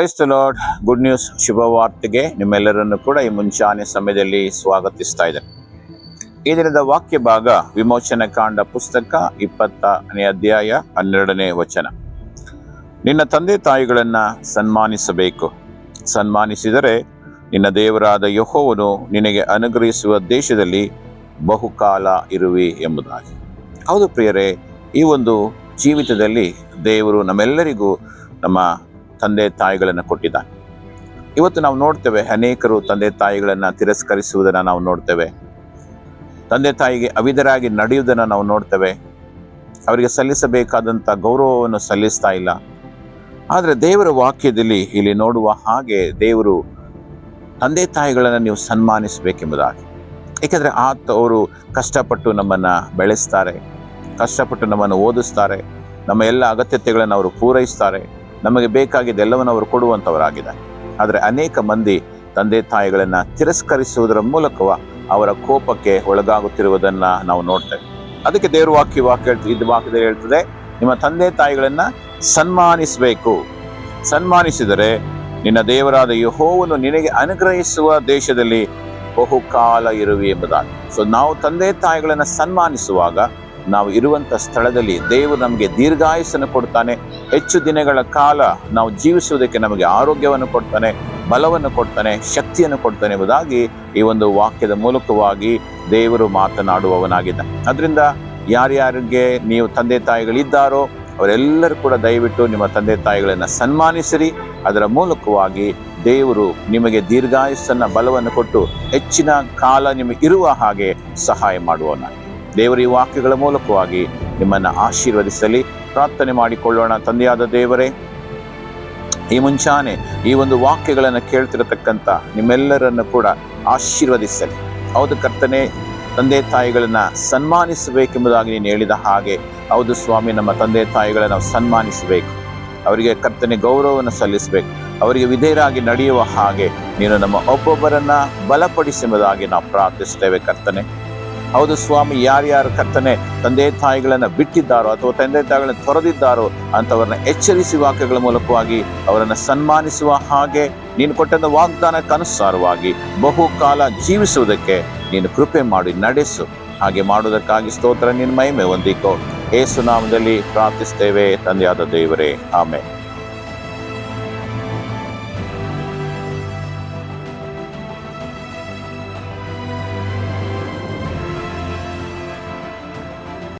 Price the Lord. Good news, ಶುಭವಾರ್ತೆಗೆ ನಿಮ್ಮೆಲ್ಲರನ್ನು ಕೂಡ ಈ ಮುಂಚಾನೆ ಸಮಯದಲ್ಲಿ ಸ್ವಾಗತಿಸ್ತಾ ಇದ್ದೇನೆ. ಈ ದಿನದ ವಾಕ್ಯ ಭಾಗ ವಿಮೋಚನ ಕಾಂಡ ಪುಸ್ತಕ 20ನೇ ಅಧ್ಯಾಯ 12ನೇ ವಚನ. ನಿನ್ನ ತಂದೆ ತಾಯಿಗಳನ್ನ ಸನ್ಮಾನಿಸಬೇಕು, ಸನ್ಮಾನಿಸಿದರೆ ನಿನ್ನ ದೇವರಾದ ಯೆಹೋವನು ನಿನಗೆ ಅನುಗ್ರಹಿಸುವ ದೇಶದಲ್ಲಿ ಬಹುಕಾಲ ಇರುವಿ ಎಂಬುದಾಗಿ. ಹೌದು ಪ್ರಿಯರೇ, ಈ ಒಂದು ಜೀವಿತದಲ್ಲಿ ದೇವರು ನಮ್ಮೆಲ್ಲರಿಗೂ ನಮ್ಮ ತಂದೆ ತಾಯಿಗಳನ್ನು ಕೊಟ್ಟಿದ್ದಾನೆ. ಇವತ್ತು ನಾವು ನೋಡ್ತೇವೆ, ಅನೇಕರು ತಂದೆ ತಾಯಿಗಳನ್ನು ತಿರಸ್ಕರಿಸುವುದನ್ನು ನಾವು ನೋಡ್ತೇವೆ. ತಂದೆ ತಾಯಿಗೆ ಅವಿಧರಾಗಿ ನಡೆಯುವುದನ್ನು ನಾವು ನೋಡ್ತೇವೆ. ಅವರಿಗೆ ಸಲ್ಲಿಸಬೇಕಾದಂಥ ಗೌರವವನ್ನು ಸಲ್ಲಿಸ್ತಾ ಇಲ್ಲ. ಆದರೆ ದೇವರ ವಾಕ್ಯದಲ್ಲಿ ಇಲ್ಲಿ ನೋಡುವ ಹಾಗೆ ದೇವರು ತಂದೆ ತಾಯಿಗಳನ್ನು ನೀವು ಸನ್ಮಾನಿಸಬೇಕೆಂಬುದಾಗಿ. ಏಕೆಂದರೆ ಅವರು ಕಷ್ಟಪಟ್ಟು ನಮ್ಮನ್ನು ಬೆಳೆಸ್ತಾರೆ, ಕಷ್ಟಪಟ್ಟು ನಮ್ಮನ್ನು ಓದಿಸ್ತಾರೆ, ನಮ್ಮ ಎಲ್ಲ ಅಗತ್ಯತೆಗಳನ್ನು ಅವರು ಪೂರೈಸ್ತಾರೆ, ನಮಗೆ ಬೇಕಾಗಿದ್ದೆಲ್ಲವನ್ನು ಅವರು ಕೊಡುವಂಥವರಾಗಿದ್ದಾರೆ. ಆದರೆ ಅನೇಕ ಮಂದಿ ತಂದೆ ತಾಯಿಗಳನ್ನು ತಿರಸ್ಕರಿಸುವುದರ ಮೂಲಕ ಅವರ ಕೋಪಕ್ಕೆ ಒಳಗಾಗುತ್ತಿರುವುದನ್ನು ನಾವು ನೋಡ್ತೇವೆ. ಅದಕ್ಕೆ ದೇವರ ವಾಕ್ಯದಲ್ಲಿ ಹೇಳ್ತದೆ, ನಿಮ್ಮ ತಂದೆ ತಾಯಿಗಳನ್ನು ಸನ್ಮಾನಿಸಬೇಕು. ಸನ್ಮಾನಿಸಿದರೆ ನಿನ್ನ ದೇವರಾದ ಯೆಹೋವನು ನಿನಗೆ ಅನುಗ್ರಹಿಸುವ ದೇಶದಲ್ಲಿ ಬಹುಕಾಲ ಇರುವಿ ಎಂಬುದಾಗಿ. ಸೊ ನಾವು ತಂದೆ ತಾಯಿಗಳನ್ನು ಸನ್ಮಾನಿಸುವಾಗ ನಾವು ಇರುವಂಥ ಸ್ಥಳದಲ್ಲಿ ದೇವರು ನಮಗೆ ದೀರ್ಘಾಯುಸ್ಸನ್ನು ಕೊಡ್ತಾನೆ, ಹೆಚ್ಚು ದಿನಗಳ ಕಾಲ ನಾವು ಜೀವಿಸುವುದಕ್ಕೆ ನಮಗೆ ಆರೋಗ್ಯವನ್ನು ಕೊಡ್ತಾನೆ, ಬಲವನ್ನು ಕೊಡ್ತಾನೆ, ಶಕ್ತಿಯನ್ನು ಕೊಡ್ತಾನೆ ಎಂಬುದಾಗಿ ಈ ಒಂದು ವಾಕ್ಯದ ಮೂಲಕವಾಗಿ ದೇವರು ಮಾತನಾಡುವವನಾಗಿದ್ದಾನೆ. ಅದರಿಂದ ಯಾರ್ಯಾರಿಗೆ ನೀವು ತಂದೆ ತಾಯಿಗಳಿದ್ದಾರೋ ಅವರೆಲ್ಲರೂ ಕೂಡ ದಯವಿಟ್ಟು ನಿಮ್ಮ ತಂದೆ ತಾಯಿಗಳನ್ನು ಸನ್ಮಾನಿಸಿರಿ. ಅದರ ಮೂಲಕವಾಗಿ ದೇವರು ನಿಮಗೆ ದೀರ್ಘಾಯುಸ್ಸನ್ನು ಬಲವನ್ನು ಕೊಟ್ಟು ಹೆಚ್ಚಿನ ಕಾಲ ನಿಮಗೆ ಇರುವ ಹಾಗೆ ಸಹಾಯ ಮಾಡುವವನಾಗಿ. ದೇವರ ಈ ವಾಕ್ಯಗಳ ಮೂಲಕವಾಗಿ ನಿಮ್ಮನ್ನು ಆಶೀರ್ವದಿಸಲಿ. ಪ್ರಾರ್ಥನೆ ಮಾಡಿಕೊಳ್ಳೋಣ. ತಂದೆಯಾದ ದೇವರೇ, ಈ ಮುಂಚಾನೆ ಈ ಒಂದು ವಾಕ್ಯಗಳನ್ನು ಕೇಳ್ತಿರತಕ್ಕಂಥ ನಿಮ್ಮೆಲ್ಲರನ್ನು ಕೂಡ ಆಶೀರ್ವದಿಸಲಿ. ಹೌದು ಕರ್ತನೆ, ತಂದೆ ತಾಯಿಗಳನ್ನು ಸನ್ಮಾನಿಸಬೇಕೆಂಬುದಾಗಿ ನೀನು ಹೇಳಿದ ಹಾಗೆ ಹೌದು ಸ್ವಾಮಿ, ನಮ್ಮ ತಂದೆ ತಾಯಿಗಳನ್ನು ನಾವು ಸನ್ಮಾನಿಸಬೇಕು, ಅವರಿಗೆ ಕರ್ತನೆ ಗೌರವವನ್ನು ಸಲ್ಲಿಸಬೇಕು, ಅವರಿಗೆ ವಿಧೇಯರಾಗಿ ನಡೆಯುವ ಹಾಗೆ ನೀನು ನಮ್ಮ ಒಬ್ಬೊಬ್ಬರನ್ನ ಬಲಪಡಿಸುವುದಾಗಿ ನಾವು ಪ್ರಾರ್ಥಿಸ್ತೇವೆ ಕರ್ತನೆ. ಹೌದು ಸ್ವಾಮಿ, ಯಾರ್ಯಾರು ಕರ್ತನೆ ತಂದೆ ತಾಯಿಗಳನ್ನು ಬಿಟ್ಟಿದ್ದಾರೋ ಅಥವಾ ತಂದೆ ತಾಯಿಗಳನ್ನು ತೊರೆದಿದ್ದಾರೋ ಅಂಥವ್ರನ್ನ ಎಚ್ಚರಿಸುವ ವಾಕ್ಯಗಳ ಮೂಲಕವಾಗಿ ಅವರನ್ನು ಸನ್ಮಾನಿಸುವ ಹಾಗೆ ನೀನು ಕೊಟ್ಟಂಥ ವಾಗ್ದಾನಕ್ಕನುಸಾರವಾಗಿ ಬಹುಕಾಲ ಜೀವಿಸುವುದಕ್ಕೆ ನೀನು ಕೃಪೆ ಮಾಡಿ ನಡೆಸು. ಹಾಗೆ ಮಾಡುವುದಕ್ಕಾಗಿ ಸ್ತೋತ್ರ, ನಿನ್ನ ಮಹಿಮೆ ಹೊಂದಿಕೋ. ಯೇಸು ನಾಮದಲ್ಲಿ ಪ್ರಾರ್ಥಿಸ್ತೇವೆ ತಂದೆಯಾದ ದೇವರೇ, ಆಮೆನ್.